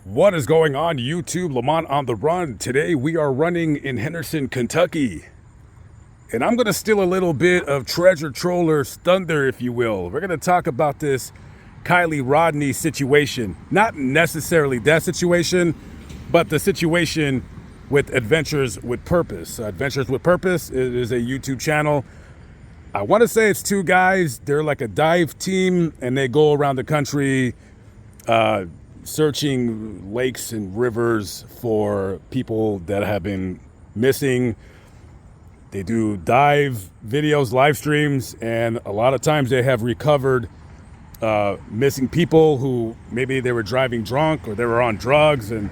What is going on, YouTube? Lamont on the run. Today we are running in Henderson, Kentucky. And I'm going to steal a little bit of Treasure Troller's thunder, if you will. We're going to talk about this Kylie Rodney situation. Not necessarily that situation, but the situation with Adventures with Purpose. Adventures with Purpose is a YouTube channel. I want to say it's two guys. They're like a dive team, and they go around the country searching lakes and rivers for people that have been missing. They do dive videos, live streams, and a lot of times they have recovered missing people who maybe they were driving drunk or they were on drugs and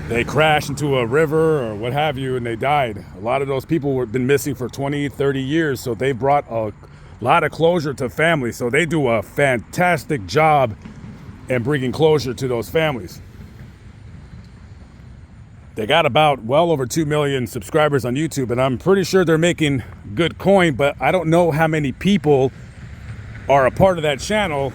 they crashed into a river or what have you and they died. A lot of those people have been missing for 20, 30 years, so they brought a lot of closure to families. So they do a fantastic job and bringing closure to those families. They got about well over 2 million subscribers on YouTube, and I'm pretty sure they're making good coin, but I don't know how many people are a part of that channel.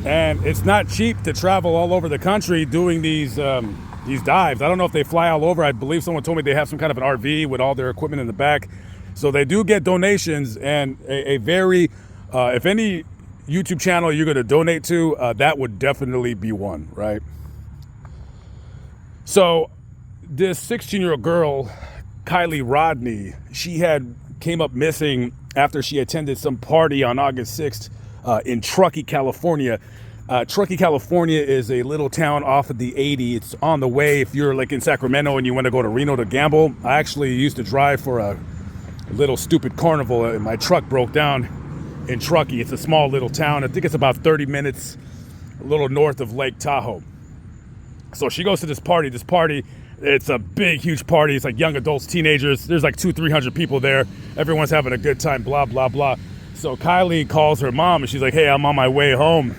And it's not cheap to travel all over the country doing these dives. I don't know if they fly all over. I believe someone told me they have some kind of an RV with all their equipment in the back. So they do get donations, and a very, if any YouTube channel you're going to donate to, that would definitely be one, right? So this 16-year-old girl, Kylie Rodney, she came up missing after she attended some party on August 6th in Truckee, California. Truckee, California is a little town off of the 80. It's on the way if you're like in Sacramento and you want to go to Reno to gamble. I actually used to drive for a little stupid carnival, and my truck broke down in Truckee. It's a small little town. I think it's about 30 minutes a little north of Lake Tahoe. So she goes to this party. It's a big, huge party. It's like young adults, teenagers. There's like 200-300 people there. Everyone's having a good time, blah, blah, blah. So Kylie calls her mom and she's like, hey, I'm on my way home.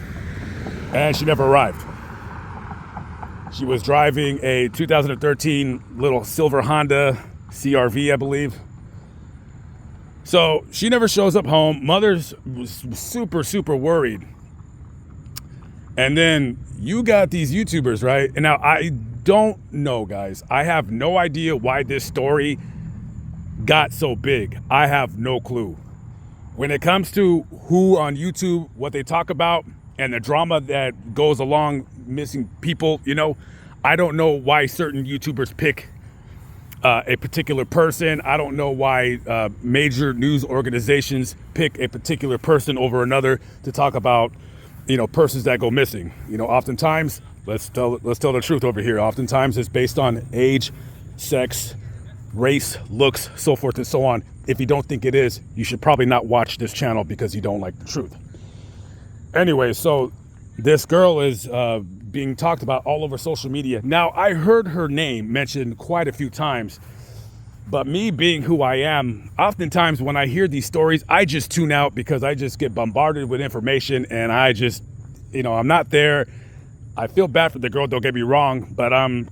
And she never arrived. She was driving a 2013 little silver Honda CRV, I believe. So she never shows up home. Mother's was super, super worried. And then you got these YouTubers, right? And now I don't know, guys. I have no idea why this story got so big. I have no clue. When it comes to who on YouTube, what they talk about, and the drama that goes along missing people, I don't know why certain YouTubers pick a particular person. I don't know why major news organizations pick a particular person over another to talk about, persons that go missing. Oftentimes, let's tell the truth over here. Oftentimes, it's based on age, sex, race, looks, so forth and so on. If you don't think it is, you should probably not watch this channel because you don't like the truth. Anyway, so this girl is being talked about all over social media. Now, I heard her name mentioned quite a few times, but me being who I am, oftentimes when I hear these stories, I just tune out because I just get bombarded with information and I just, I'm not there. I feel bad for the girl, don't get me wrong, but I'm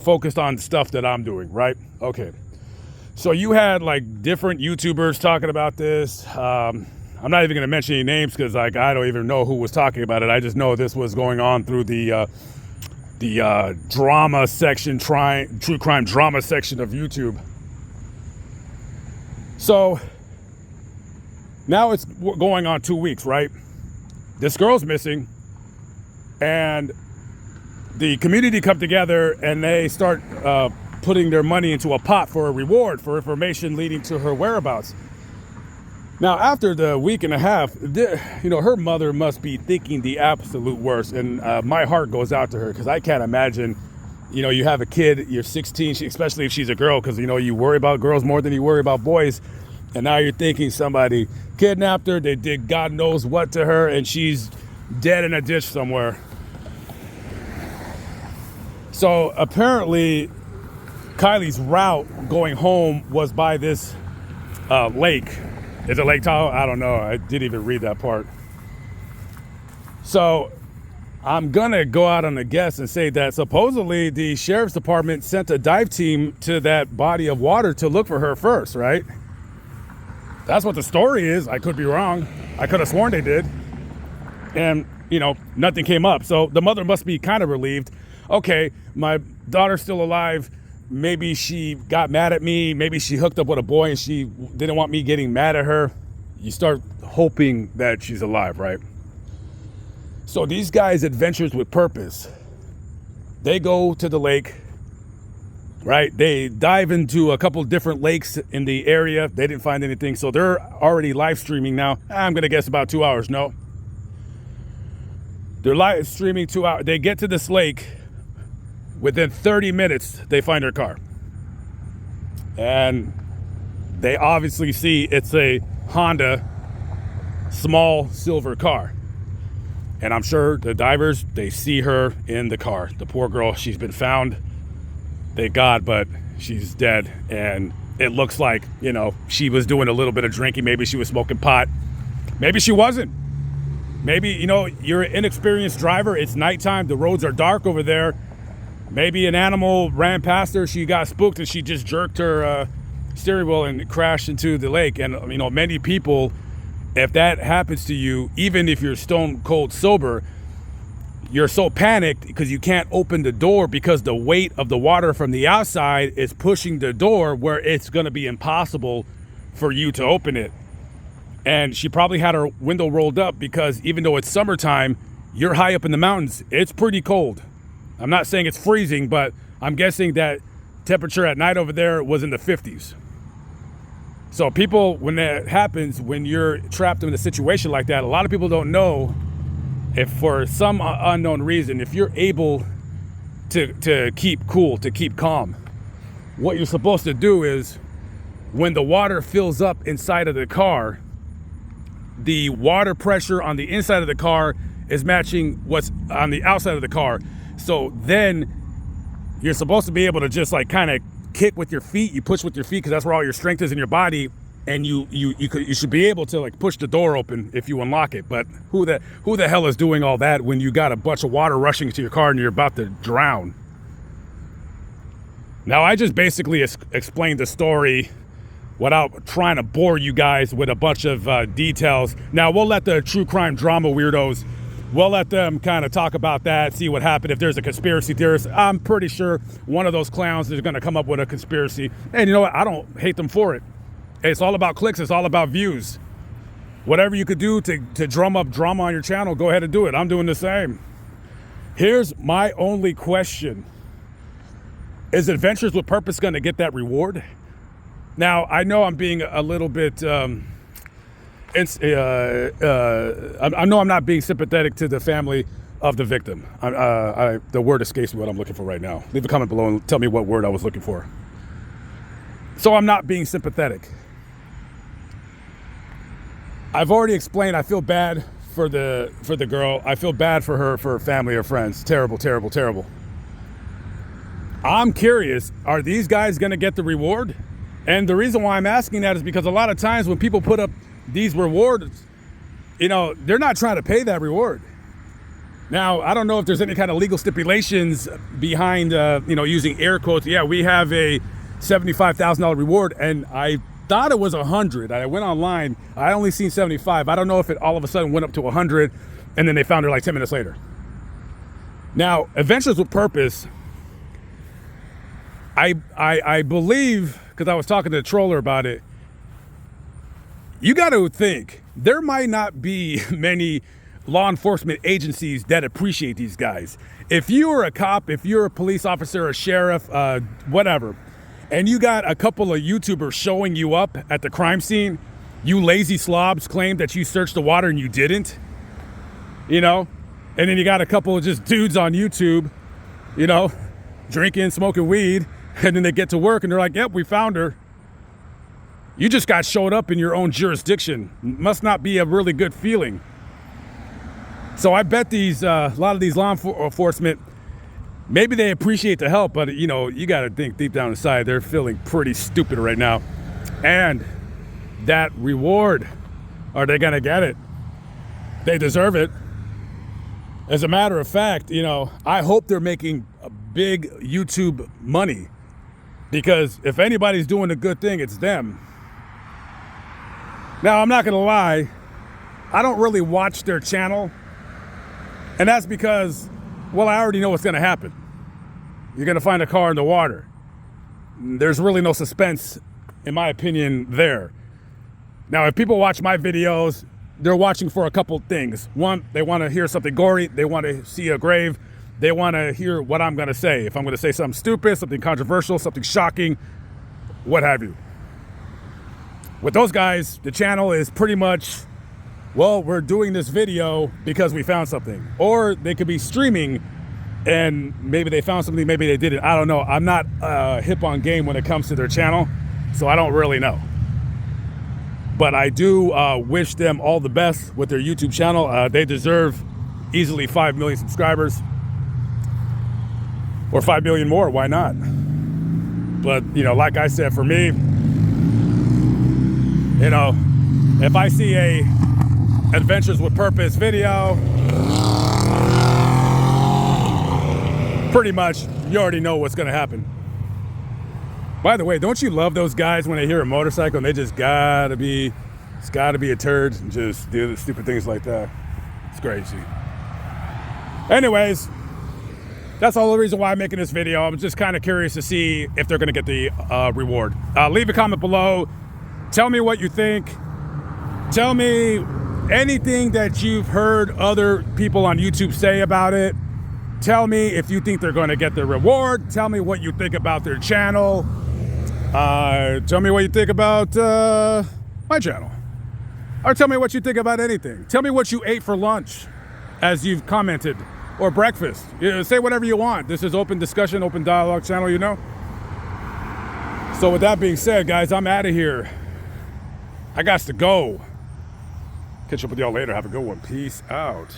focused on stuff that I'm doing, right? Okay. So you had like different YouTubers talking about this. I'm not even going to mention any names because I don't even know who was talking about it. I just know this was going on through the drama section, true crime drama section of YouTube. So now it's going on 2 weeks, right? This girl's missing, and the community come together and they start putting their money into a pot for a reward for information leading to her whereabouts. Now, after the week and a half, her mother must be thinking the absolute worst. And my heart goes out to her because I can't imagine, you have a kid, you're 16, especially if she's a girl, because, you worry about girls more than you worry about boys. And now you're thinking somebody kidnapped her, they did God knows what to her, and she's dead in a ditch somewhere. So apparently, Kylie's route going home was by this lake. Is it Lake Tahoe? I don't know. I didn't even read that part. So I'm going to go out on a guess and say that supposedly the sheriff's department sent a dive team to that body of water to look for her first, right? That's what the story is. I could be wrong. I could have sworn they did. And, nothing came up. So the mother must be kind of relieved. okay, my daughter's still alive. Maybe she got mad at me. Maybe she hooked up with a boy and she didn't want me getting mad at her. You start hoping that she's alive, right? So these guys, Adventures with Purpose, they go to the lake, right? They dive into a couple different lakes in the area. They didn't find anything. So they're already live streaming now. I'm going to guess about 2 hours. No. They're live streaming 2 hours. They get to this lake. Within 30 minutes, they find her car. And they obviously see it's a Honda small silver car. And I'm sure the divers, they see her in the car. The poor girl, she's been found. Thank God, but she's dead. And it looks like, she was doing a little bit of drinking. Maybe she was smoking pot. Maybe she wasn't. Maybe, you're an inexperienced driver. It's nighttime. The roads are dark over there. Maybe an animal ran past her. She got spooked and she just jerked her steering wheel and crashed into the lake. And, many people, if that happens to you, even if you're stone cold sober, you're so panicked because you can't open the door because the weight of the water from the outside is pushing the door where it's going to be impossible for you to open it. And she probably had her window rolled up because even though it's summertime, you're high up in the mountains. It's pretty cold. I'm not saying it's freezing, but I'm guessing that temperature at night over there was in the 50s. So people, when that happens, when you're trapped in a situation like that, a lot of people don't know if for some unknown reason, if you're able to keep cool, to keep calm, what you're supposed to do is when the water fills up inside of the car, the water pressure on the inside of the car is matching what's on the outside of the car. So then you're supposed to be able to just kind of kick with your feet. You push with your feet because that's where all your strength is in your body. And you should be able to push the door open if you unlock it. But who the hell is doing all that when you got a bunch of water rushing to your car and you're about to drown? Now, I just basically explained the story without trying to bore you guys with a bunch of details. Now, we'll let the true crime drama weirdos, we'll let them kind of talk about that, see what happened. If there's a conspiracy theorist, I'm pretty sure one of those clowns is going to come up with a conspiracy. And you know what? I don't hate them for it. It's all about clicks. It's all about views. Whatever you could do to drum up drama on your channel, go ahead and do it. I'm doing the same. Here's my only question. Is Adventures with Purpose going to get that reward? Now, I know I'm being a little bit, I know I'm not being sympathetic to the family of the victim. The word escapes me what I'm looking for right now. Leave a comment below and tell me what word I was looking for. So I'm not being sympathetic. I've already explained I feel bad for the girl. I feel bad for her family or friends. Terrible, terrible, terrible. I'm curious, are these guys going to get the reward? And the reason why I'm asking that is because a lot of times when people put up these rewards, they're not trying to pay that reward. Now, I don't know if there's any kind of legal stipulations behind, using air quotes. Yeah, we have a $75,000 reward, and I thought it was 100. I went online. I only seen 75. I don't know if it all of a sudden went up to 100, and then they found her like 10 minutes later. Now, Adventures with Purpose, I believe, because I was talking to the troller about it, you got to think there might not be many law enforcement agencies that appreciate these guys. If you are a cop, if you're a police officer, a sheriff, whatever, and you got a couple of YouTubers showing you up at the crime scene, you lazy slobs claim that you searched the water and you didn't, and then you got a couple of just dudes on YouTube, drinking, smoking weed, and then they get to work and they're like, yep, we found her. You just got showed up in your own jurisdiction. Must not be a really good feeling. So I bet a lot of these law enforcement, maybe they appreciate the help, but you got to think deep down inside, they're feeling pretty stupid right now. And that reward, are they going to get it? They deserve it. As a matter of fact, I hope they're making a big YouTube money, because if anybody's doing a good thing, it's them. Now, I'm not going to lie, I don't really watch their channel, and that's because, well, I already know what's going to happen. you're going to find a car in the water. There's really no suspense, in my opinion, there. Now, if people watch my videos, they're watching for a couple things. One, they want to hear something gory. They want to see a grave. They want to hear what I'm going to say. If I'm going to say something stupid, something controversial, something shocking, what have you. With those guys, the channel is pretty much, well, we're doing this video because we found something. Or they could be streaming and maybe they found something, maybe they didn't. I don't know. I'm not hip on game when it comes to their channel, so I don't really know. But I do wish them all the best with their YouTube channel. They deserve easily 5 million subscribers. Or 5 million more, why not? But, you know, like I said, for me, you know, if I see a Adventures with Purpose video, pretty much you already know what's gonna happen. By the way, don't you love those guys when they hear a motorcycle and they just it's gotta be a turd and just do the stupid things like that? It's crazy. Anyways, that's all the reason why I'm making this video. I'm just kind of curious to see if they're gonna get the reward. Leave a comment below. Tell me what you think. Tell me anything that you've heard other people on YouTube say about it. Tell me if you think they're gonna get the reward. Tell me what you think about their channel. Tell me what you think about my channel. Or tell me what you think about anything. Tell me what you ate for lunch, as you've commented, or breakfast. You know, say whatever you want. This is open discussion, open dialogue channel, you know? So with that being said, guys, I'm out of here. I got to go. Catch up with y'all later. Have a good one. Peace out.